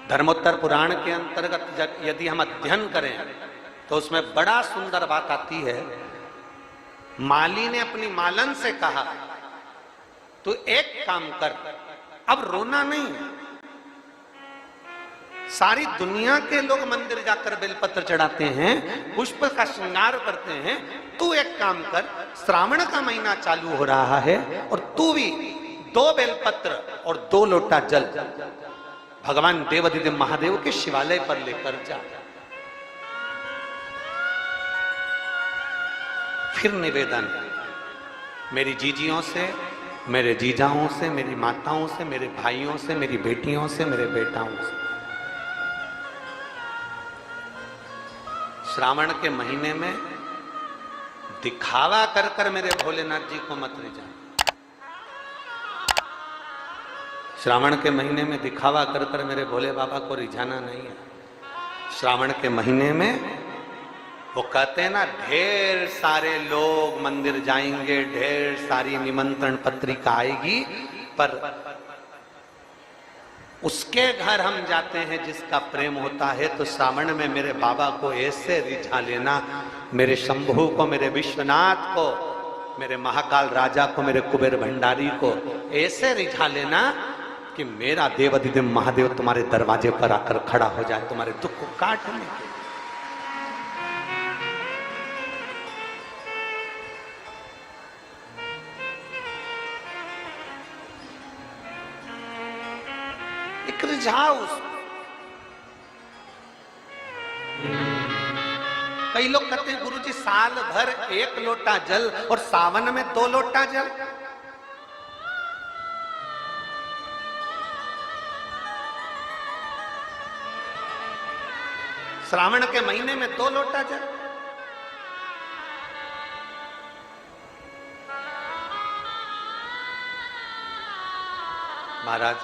धर्मोत्तर पुराण के अंतर्गत यदि हम अध्ययन करें तो उसमें बड़ा सुंदर बात आती है। माली ने अपनी मालन से कहा, तू एक काम कर, अब रोना नहीं है। सारी दुनिया के लोग मंदिर जाकर बेलपत्र चढ़ाते हैं, पुष्प का श्रृंगार करते हैं, तू एक काम कर, श्रावण का महीना चालू हो रहा है और तू भी 2 बेलपत्र और 2 लोटा जल भगवान देवाधिदेव महादेव के शिवालय पर लेकर जा। फिर निवेदन, मेरी जीजियों से, मेरे जीजाओं से, मेरी माताओं से, मेरे भाइयों से, मेरी बेटियों से, मेरे बेटाओं से, श्रावण के महीने में दिखावा कर कर मेरे भोलेनाथ जी को मत ले जाए। श्रावण के महीने में दिखावा कर कर मेरे भोले बाबा को रिझाना नहीं है। श्रावण के महीने में वो कहते हैं ना, ढेर सारे लोग मंदिर जाएंगे, ढेर सारी निमंत्रण पत्रिका आएगी, पर उसके घर हम जाते हैं जिसका प्रेम होता है। तो श्रावण में मेरे बाबा को ऐसे रिझा लेना, मेरे शंभू को, मेरे विश्वनाथ को, मेरे महाकाल राजा को, मेरे कुबेर भंडारी को ऐसे रिझा लेना कि मेरा देवाधिदेव महादेव तुम्हारे दरवाजे पर आकर खड़ा हो जाए, तुम्हारे दुख को काटने के। एक रिझाओ। कई लोग कहते हैं गुरुजी साल भर 1 लोटा जल और सावन में 2 लोटा जल। श्रावण के महीने में 2 लोटा जल। महाराज,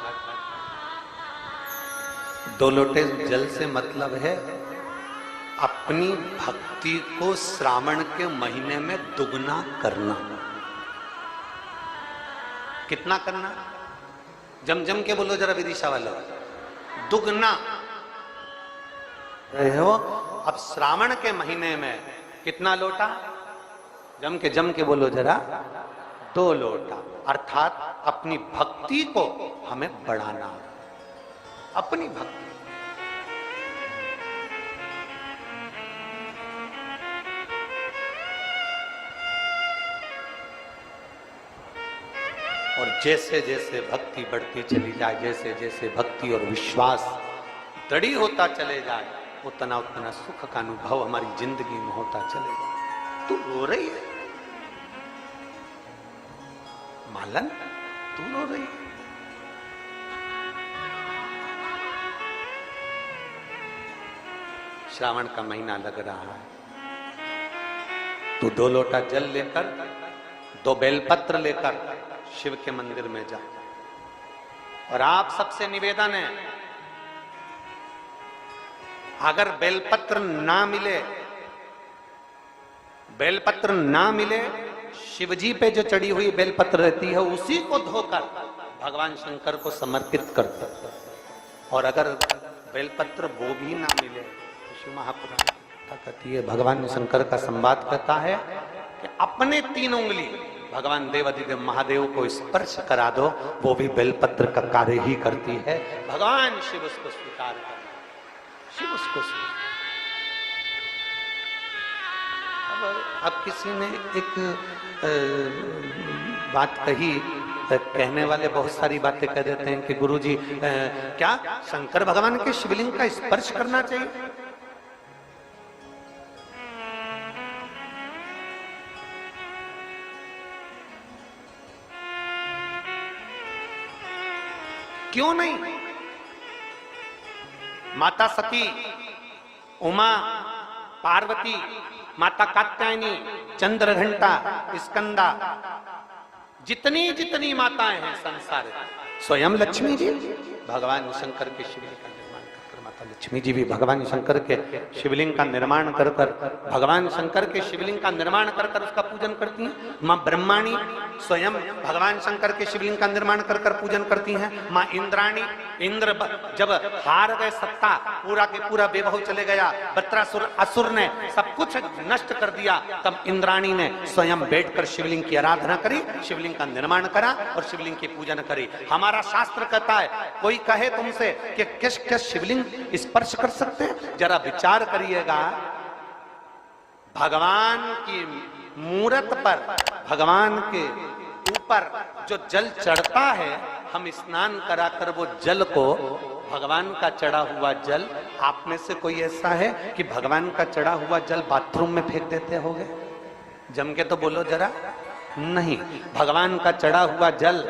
2 लोटे जल से मतलब है अपनी भक्ति को श्रावण के महीने में दुगना करना। कितना करना? जम जम के बोलो जरा विदिशा वाला, दुगना रहे हो। अब श्रावण के महीने में कितना लोटा? जम के बोलो जरा, 2 लोटा। अर्थात अपनी भक्ति को हमें बढ़ाना, अपनी भक्ति। और जैसे जैसे भक्ति बढ़ती चली जाए, जैसे जैसे भक्ति और विश्वास दृढ़ होता चले जाए, उतना उतना सुख का अनुभव हमारी जिंदगी में होता चलेगा। तू रो रही है मालन, तू रो रही है? श्रावण का महीना लग रहा है, तू 2 लोटा जल लेकर, 2 बेलपत्र लेकर शिव के मंदिर में जा। और आप सबसे निवेदन है, अगर बेलपत्र ना मिले, बेलपत्र ना मिले, शिवजी पे जो चढ़ी हुई बेलपत्र रहती है उसी को धोकर भगवान शंकर को समर्पित करते। और अगर बेलपत्र वो भी ना मिले, तो शिव महापुराण कथा कहती है, भगवान शंकर का संवाद कहता है कि अपने 3 उंगली भगवान देवाधिदेव महादेव को स्पर्श करा दो, वो भी बेलपत्र का कार्य ही करती है। भगवान शिव उसको स्वीकार कर, शिव उसको स्वीकार। अब किसी ने एक बात कही, कहने वाले बहुत सारी बातें कह देते हैं कि गुरुजी क्या शंकर भगवान के शिवलिंग का स्पर्श करना चाहिए? क्यों नहीं? माता सती, उमा, पार्वती, माता कात्यायनी, चंद्रघंटा, स्कंदा, जितनी जितनी माताएं हैं संसार, स्वयं लक्ष्मी जी भगवान शंकर के शिवलिंग का निर्माण कर माता लक्ष्मी जी भी भगवान शंकर के शिवलिंग का निर्माण कर कर भगवान शंकर के शिवलिंग का निर्माण कर कर उसका पूजन करती हैं। माँ ब्रह्माणी स्वयं भगवान शंकर के शिवलिंग का निर्माण कर कर पूजन करती हैं। माँ इंद्राणी, इंद्र जब हार गए सत्ता, पूरा के पूरा वैभव चले गया, वृत्रासुर असुर ने सब कुछ नष्ट कर दिया, तब इंद्राणी ने स्वयं बैठकर शिवलिंग की आराधना करी, शिवलिंग का निर्माण करा और शिवलिंग की पूजन करी। हमारा शास्त्र कहता है, कोई कहे तुमसे कि किस किस शिवलिंग स्पर्श कर सकते हैं, जरा विचार करिएगा। भगवान की मूरत पर, भगवान के ऊपर जो जल चढ़ता है, हम स्नान कराकर वो जल को, भगवान का चढ़ा हुआ जल, आप में से कोई ऐसा है कि भगवान का चढ़ा हुआ जल बाथरूम में फेंक देते होगे? जम के तो बोलो जरा। नहीं, भगवान का चढ़ा हुआ जल,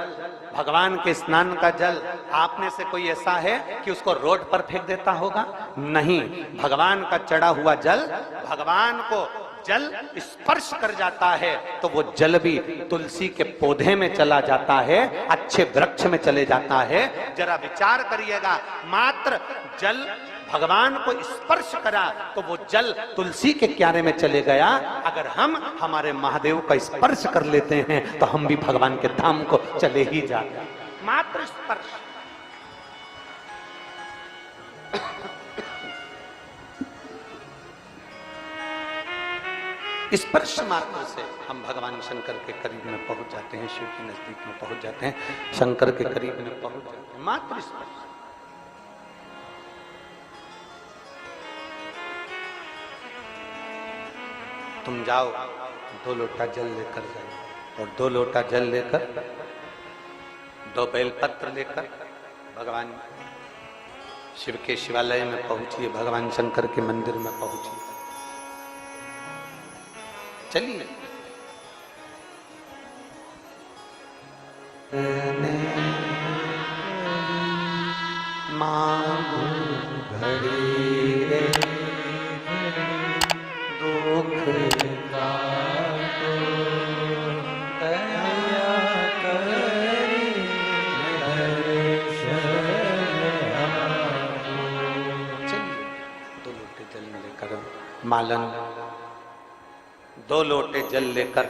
भगवान के स्नान का जल, आप में से कोई ऐसा है कि उसको रोड पर फेंक देता होगा? नहीं, भगवान का चढ़ा हुआ जल, भगवान को जल स्पर्श कर जाता है तो वो जल भी तुलसी के पौधे में चला जाता है, अच्छे वृक्ष में चले जाता है। जरा विचार करिएगा, मात्र जल भगवान को स्पर्श करा तो वो जल तुलसी के क्यारे में चले गया। अगर हम हमारे महादेव का स्पर्श कर लेते हैं तो हम भी भगवान के धाम को चले ही जाते हैं। मात्र स्पर्श। स्पर्श मात्र से हम भगवान शंकर के करीब में पहुंच जाते हैं, शिव के नजदीक में पहुंच जाते हैं, शंकर के करीब में पहुंच जाते हैं, मात्र स्पर्श। तुम जाओ, 2 लोटा जल लेकर जाओ और 2 लोटा जल लेकर, 2 बेलपत्र लेकर भगवान शिव के शिवालय में पहुंचिए, भगवान शंकर के मंदिर में पहुंचिए। चलिए। मांगू घड़ी रे दुख का तो दया करी चलिए। 2 लोटे जल लेकर, मालन 2 लोटे जल लेकर,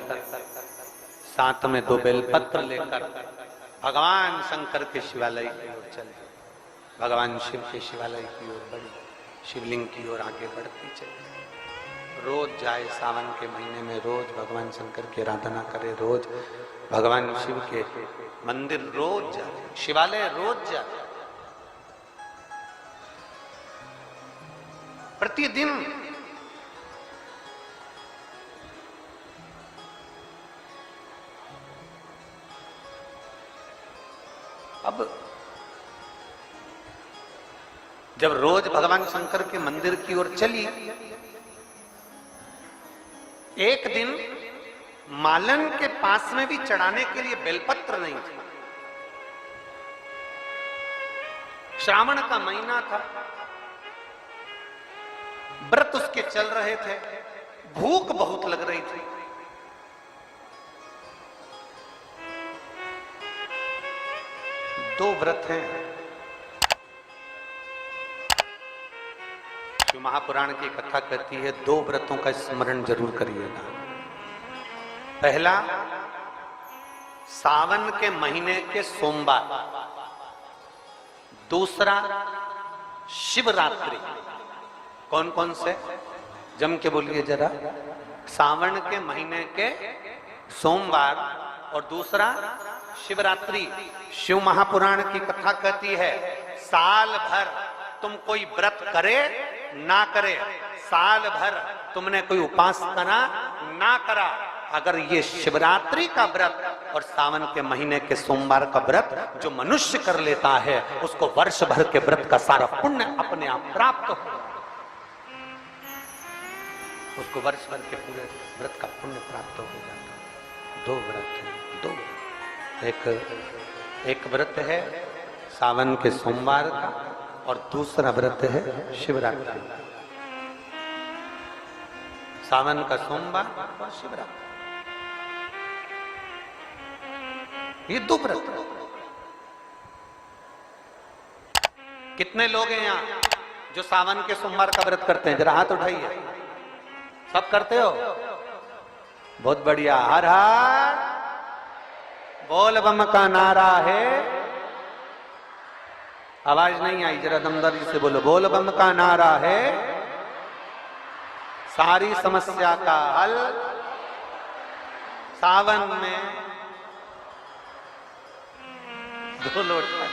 साथ में 2 बेलपत्र लेकर भगवान शंकर के शिवालय की ओर चले। भगवान शिव के शिवालय की ओर बढ़ी, शिवलिंग की ओर आगे बढ़ती चले। रोज जाए, सावन के महीने में रोज भगवान शंकर की आराधना करे, रोज भगवान शिव के मंदिर रोज जाए, शिवालय रोज जाए, प्रतिदिन। अब जब रोज भगवान शंकर के मंदिर की ओर चली, एक दिन मालन के पास में भी चढ़ाने के लिए बेलपत्र नहीं थे। श्रावण का महीना था, व्रत उसके चल रहे थे, भूख बहुत लग रही थी। दो व्रत हैं, शिव महापुराण की कथा कहती है, 2 व्रतों का स्मरण जरूर करिएगा। पहला, सावन के महीने के सोमवार। दूसरा, शिवरात्रि। कौन कौन से? जम के बोलिए जरा। सावन के महीने के सोमवार और दूसरा शिवरात्रि। शिव महापुराण की कथा कहती है, साल भर तुम कोई व्रत करे ना करे, साल भर तुमने कोई उपासना ना करा, अगर ये शिवरात्रि का व्रत और सावन के महीने के सोमवार का व्रत जो मनुष्य कर लेता है, उसको वर्ष भर के व्रत का सारा पुण्य अपने आप प्राप्त हो, उसको वर्ष भर के पूरे व्रत का पुण्य प्राप्त हो जाता है। 2 व्रत है, 2। एक व्रत है सावन के सोमवार का और दूसरा व्रत है शिवरात्रि। सावन का सोमवार और शिवरात्रि, ये 2 व्रत। कितने लोग हैं यहाँ जो सावन के सोमवार का व्रत करते हैं, जरा हाथ उठाइए। सब करते हो? बहुत बढ़िया। हर हर बोल बम का नारा है। आवाज नहीं आई, जरा दमदारी से बोलो। बोल बम का नारा है, सारी समस्या का हल सावन में 2 लोटा।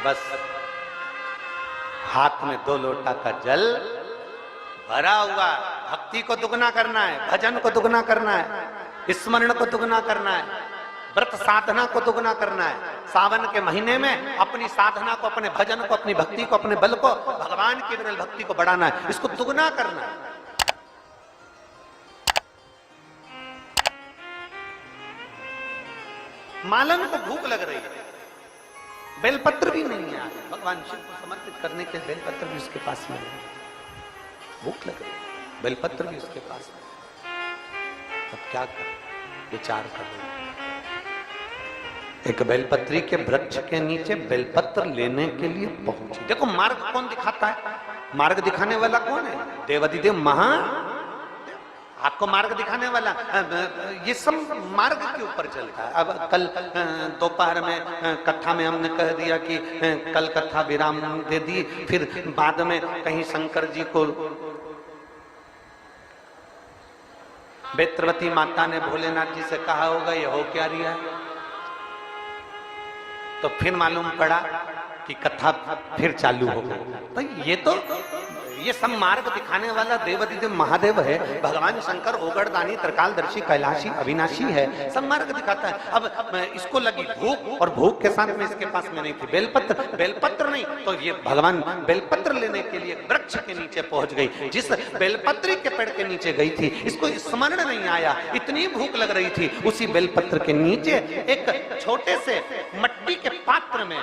बस हाथ में 2 लोटा का जल भरा हुआ। भक्ति को दुगना करना है, भजन को दुगना करना है, स्मरण को दुगना करना है, व्रत साधना को दुगना करना है। सावन के महीने में अपनी साधना को, अपने भजन को, अपनी भक्ति को, अपने बल को, भगवान की विरल भक्ति को बढ़ाना है, इसको दुगना करना है। मालन को भूख लग रही है, बेलपत्र भी नहीं है, भगवान शिव को समर्पित करने के बेलपत्र भी उसके पास में नहीं। भूख लग रही है, बेलपत्र भी उसके पास में। अब क्या कर, विचार करो। एक बेलपत्री के वृक्ष के नीचे बेलपत्र लेने के लिए पहुंची। देखो मार्ग कौन दिखाता है? मार्ग दिखाने वाला कौन है? देवाधिदेव महा। आपको मार्ग दिखाने वाला, ये सब मार्ग के ऊपर चलता है। अब कल दोपहर में कथा में हमने कह दिया कि कल कथा विराम दे दी, फिर बाद में कहीं शंकर जी को बेत्रवती माता ने भोलेनाथ जी से कहा होगा ये हो क्या रिया है, तो फिर मालूम पड़ा कि कथा फिर चालू हो गई। तो ये सब मार्ग दिखाने वाला देवाधिदेव महादेव है। भगवान शंकर ओगड़दानी, त्रिकालदर्शी, कैलाशी, अविनाशी है, सब मार्ग दिखाता है। अब इसको लगी भूख, और भूख के साथ में इसके पास में नहीं थी बेलपत्र। बेलपत्र नहीं तो ये भगवान बेलपत्र लेने के लिए वृक्ष के नीचे पहुंच गई। जिस बेलपत्री के पेड़ के नीचे गई थी, इसको स्मरण नहीं आया, इतनी भूख लग रही थी। उसी बेलपत्र के नीचे एक छोटे से मट्टी के पात्र में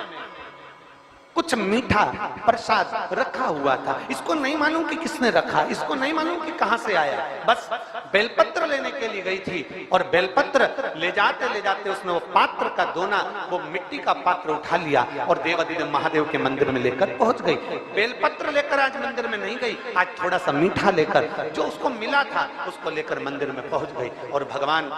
कुछ मीठा प्रसाद रखा हुआ था। इसको नहीं मालूम कि किसने रखा, इसको नहीं मालूम कि कहां से आया। बस बेलपत्र लेने के लिए गई थी, और बेलपत्र ले जाते उसने वो पात्र का दोना, वो मिट्टी का पात्र उठा लिया और देवाधिदेव महादेव के मंदिर में लेकर पहुंच गई। बेलपत्र लेकर आज मंदिर में नहीं गई, आज थोड़ा सा मीठा लेकर, जो उसको मिला था उसको लेकर मंदिर में पहुंच गई। और भगवान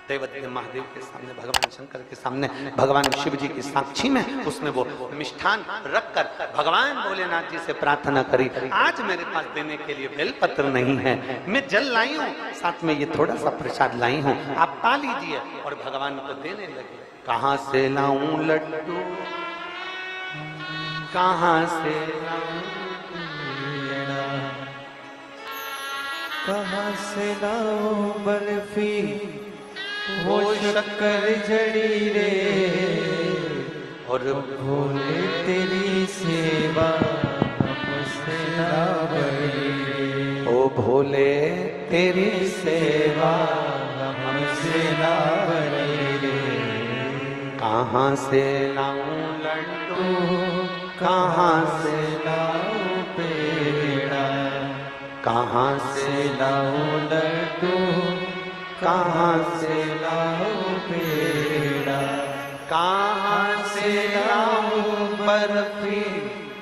देवाधिदेव महादेव के सामने, भगवान शंकर के सामने, भगवान शिव जी की साक्षी में उसने वो मिष्ठान रखकर भगवान भोलेनाथ जी से प्रार्थना करी, आज मेरे पास देने के लिए बेलपत्र नहीं है, मैं जल लाई हूँ, साथ में ये थोड़ा सा प्रसाद लाई हूँ, आप पा लीजिए। और भगवान को देने लगे। कहाँ से लाऊं लड्डू, कहाँ से कहाँ से लाऊं बर्फी, वो शक्कर जड़ी रे, और भोले तेरी सेवा हमसे ना बड़ी। ओ भोले तेरी सेवा हमसे ना बड़ी रे। कहाँ से लाऊं लड्डू, कहाँ से लाऊं पेड़ा, कहाँ से लाऊं लड्डू, कहाँ से लाऊं पेड़ा, कहाँ से लाऊं बर्फी,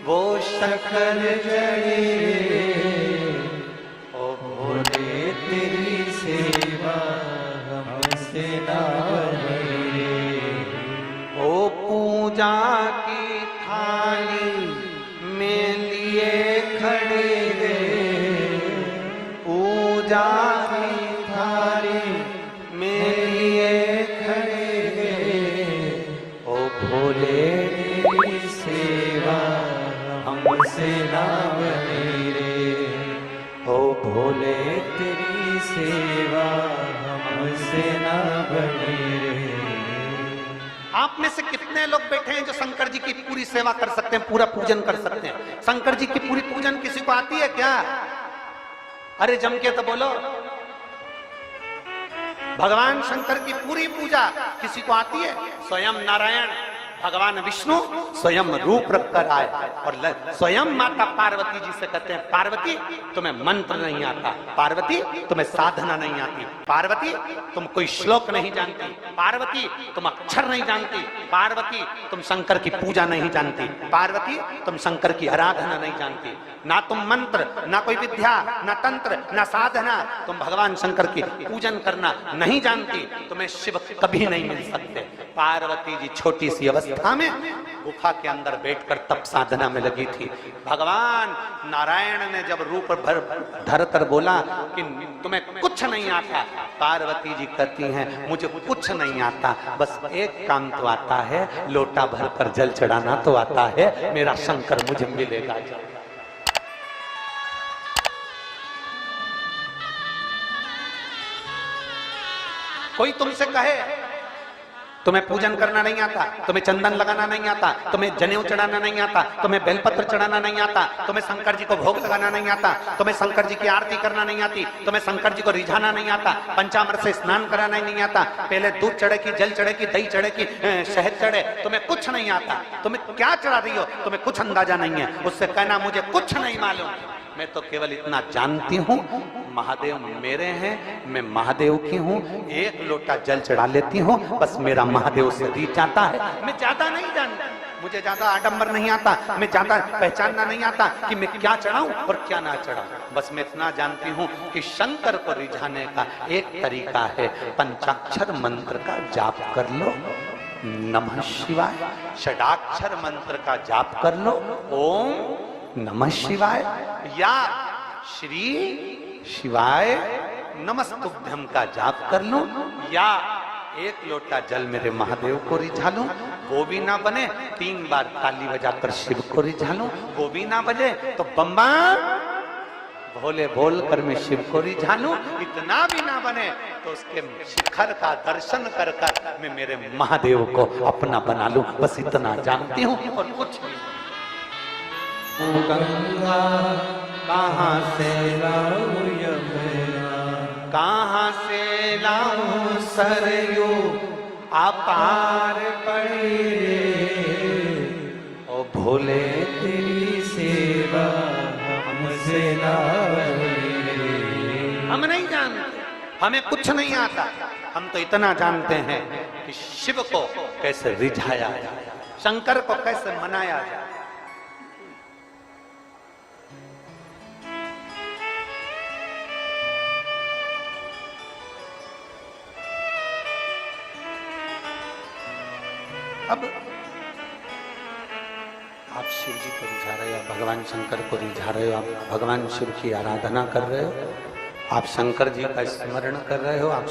वो शक्कर जड़ी रे। ओ भोले तेरी सेवा हमसे ना बड़ी रे। ओ पूजा की थाली में लिए खड़े रे, पूजा की थाली में लिए खड़े रे, ओ भोले तेरी सेवा हमसे ना बनी रे। ओ भोले तेरी सेवा हमसे ना बनी रे। आप में से कितने लोग बैठे हैं जो शंकर जी की पूरी सेवा कर सकते हैं, पूरा पूजन कर सकते हैं? शंकर जी की पूरी पूजन किसी को आती है क्या? अरे जम के तो बोलो। भगवान शंकर की पूरी पूजा किसी को आती है? स्वयं नारायण भगवान विष्णु स्वयं रूप रख कर आए और स्वयं माता पार्वती जी से कहते हैं, पार्वती तुम्हें मंत्र नहीं आता, पार्वती तुम्हें साधना नहीं आती, पार्वती तुम कोई श्लोक नहीं जानती, पार्वती तुम अक्षर नहीं जानती, पार्वती तुम शंकर की पूजा नहीं जानती, पार्वती तुम शंकर की आराधना नहीं जानती, ना तुम मंत्र, ना कोई विद्या, ना तंत्र, ना साधना, तुम भगवान शंकर की पूजन करना नहीं जानती, तुम्हें शिव कभी नहीं मिल सकते। पार्वती जी छोटी सी अवस्था में गुफा के अंदर बैठकर तप साधना में लगी थी। भगवान नारायण ने जब रूप धर कर बोला कि तुम्हें कुछ नहीं आता, पार्वती जी कहती हैं मुझे कुछ नहीं आता, बस एक काम तो आता है, लोटा भर कर जल चढ़ाना तो आता है, मेरा शंकर मुझे मिलेगा। कोई तुमसे कहे तुम्हें पूजन करना नहीं आता, तुम्हें चंदन लगाना नहीं आता, तुम्हें जनेऊ चढ़ाना नहीं आता, तुम्हें बेलपत्र चढ़ाना नहीं आता, तुम्हें शंकर जी को भोग लगाना नहीं आता, तुम्हें शंकर जी की आरती करना नहीं आती, तुम्हें शंकर जी को रिझाना नहीं आता, पंचामृत से स्नान कराना नहीं आता, पहले दूध चढ़े की, जल चढ़े की, दही चढ़े की, शहद चढ़े, तुम्हें कुछ नहीं आता, तुम्हें क्या चढ़ा रही हो, तुम्हें कुछ अंदाजा नहीं है। उससे कहना मुझे कुछ नहीं मालूम, मैं तो केवल इतना जानती हूँ महादेव मेरे हैं, मैं महादेव की हूँ, एक लोटा जल चढ़ा लेती हूँ, बस मेरा महादेव से रीत जाता है, मैं ज्यादा नहीं जानती, मुझे ज्यादा आडंबर नहीं आता, मैं ज्यादा पहचानना नहीं आता कि मैं क्या चढ़ाऊं और क्या ना चढ़ाऊं, बस मैं इतना जानती हूँ कि शंकर को रिझाने का एक तरीका है, पंचाक्षर मंत्र का जाप कर लो, नमः शिवाय, षडाक्षर मंत्र का जाप कर लो, ओम नमः शिवाय, या श्री शिवाय नमस्तुभ्यम का जाप कर लूं, या एक लोटा जल मेरे महादेव को रिझा लूं, वो भी ना बने 3 बार ताली बजाकर शिव को रिझा लूं, वो भी ना बने तो बम्बा भोले बोल कर मैं शिव को रिझा लूं, इतना भी ना बने तो उसके शिखर का दर्शन कर कर मैं मेरे महादेव को अपना बना लूं, बस इतना जानती हूँ और कुछ नहीं। गंगा कहाँ से लाऊं यमुना, कहाँ से लाऊं सरयू अपार पड़ी रे, ओ भोले तेरी सेवा हमसे ना बनी रे। हम नहीं जानते, हमें कुछ नहीं आता, हम तो इतना जानते हैं कि शिव को कैसे रिझाया जाए, शंकर को कैसे मनाया जाए। अब आप शिव जी को रिझा रहे हो, भगवान शंकर को रिझा रहे हो, आप भगवान शिव की आराधना कर रहे हो, आप शंकर जी का स्मरण कर रहे हो, आप